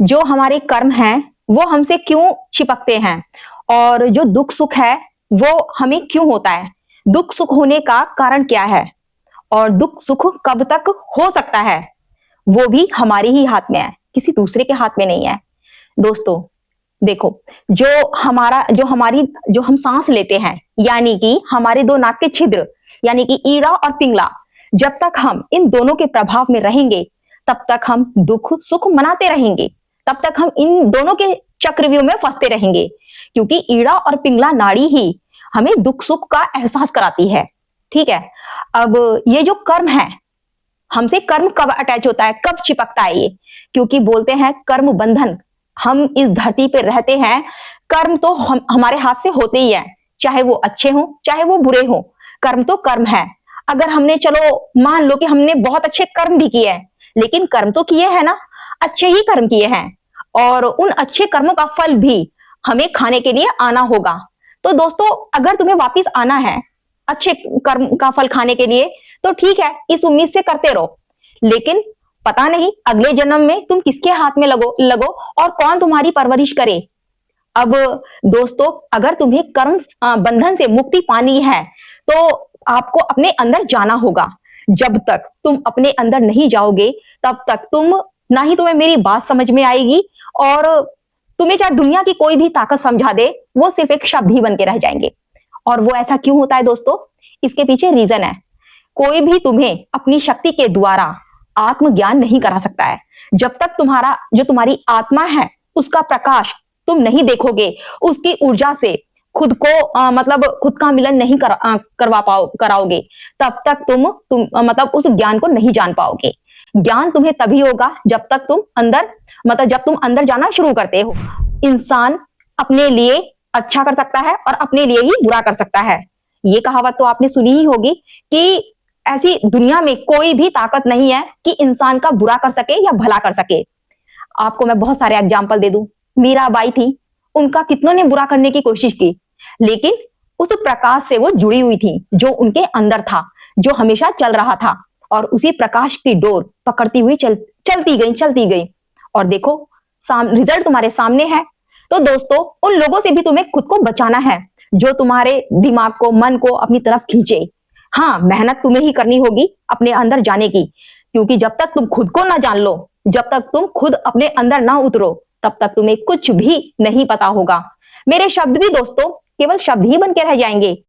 जो हमारे कर्म हैं वो हमसे क्यों चिपकते हैं और जो दुख सुख है वो हमें क्यों होता है। दुख सुख होने का कारण क्या है और दुख सुख कब तक हो सकता है, वो भी हमारे ही हाथ में है, किसी दूसरे के हाथ में नहीं है। दोस्तों देखो, जो हम सांस लेते हैं, यानी कि हमारे दो नाक के छिद्र, यानी कि ईड़ा और पिंगला, जब तक हम इन दोनों के प्रभाव में रहेंगे तब तक हम दुख सुख मनाते रहेंगे, तब तक हम इन दोनों के चक्रव्यूह में फंसते रहेंगे, क्योंकि ईड़ा और पिंगला नाड़ी ही हमें दुख सुख का एहसास कराती है। ठीक है। अब ये जो कर्म है, हमसे कर्म कब अटैच होता है, कब चिपकता है ये, क्योंकि बोलते हैं कर्म बंधन। हम इस धरती पे रहते हैं, कर्म तो हमारे हाथ से होते ही है, चाहे वो अच्छे हो चाहे वो बुरे हो, कर्म तो कर्म है। अगर हमने, चलो मान लो कि हमने बहुत अच्छे कर्म भी किए हैं, लेकिन कर्म तो किए हैं ना, अच्छे ही कर्म किए हैं, और उन अच्छे कर्मों का फल भी हमें खाने के लिए आना होगा। तो दोस्तों, अगर तुम्हें वापिस आना है अच्छे कर्म का फल खाने के लिए, तो ठीक है, इस उम्मीद से करते रहो, लेकिन पता नहीं अगले जन्म में तुम किसके हाथ में लगो और कौन तुम्हारी परवरिश करे। अब दोस्तों, अगर तुम्हें कर्म बंधन से मुक्ति पानी है तो आपको अपने अंदर जाना होगा। जब तक तुम अपने अंदर नहीं जाओगे तब तक ना ही तुम्हें मेरी बात समझ में आएगी, और तुम्हें चाहे दुनिया की कोई भी ताकत समझा दे, वो सिर्फ एक शब्द ही बन के रह जाएंगे। और वो ऐसा क्यों होता है दोस्तों, इसके पीछे रीजन है। कोई भी तुम्हें अपनी शक्ति के द्वारा आत्मज्ञान नहीं करा सकता है। जब तक तुम्हारी आत्मा है, उसका प्रकाश तुम नहीं देखोगे, उसकी ऊर्जा से खुद को मतलब खुद का मिलन नहीं कराओगे, तब तक तुम मतलब उस ज्ञान को नहीं जान पाओगे। ज्ञान तुम्हें तभी होगा जब तक जब तुम अंदर जाना शुरू करते हो। इंसान अपने लिए अच्छा कर सकता है और अपने लिए ही बुरा कर सकता है। ये कहावत तो आपने सुनी ही होगी कि ऐसी दुनिया में कोई भी ताकत नहीं है कि इंसान का बुरा कर सके या भला कर सके। आपको मैं बहुत सारे एग्जाम्पल दे दूं। मीराबाई थी, उनका कितनों ने बुरा करने की कोशिश की, लेकिन उस प्रकाश से वो जुड़ी हुई थी जो उनके अंदर था, जो हमेशा चल रहा था, और उसी प्रकाश की डोर पकड़ती हुई चलती गई, और देखो रिजल्ट तुम्हारे सामने है। तो दोस्तों, उन लोगों से भी तुम्हें खुद को बचाना है जो तुम्हारे दिमाग को, मन को अपनी तरफ खींचे। हाँ, मेहनत तुम्हें ही करनी होगी अपने अंदर जाने की, क्योंकि जब तक तुम खुद को ना जान लो, जब तक तुम खुद अपने अंदर ना उतरो, तब तक तुम्हें कुछ भी नहीं पता होगा। मेरे शब्द भी दोस्तों केवल शब्द ही बन के रह जाएंगे।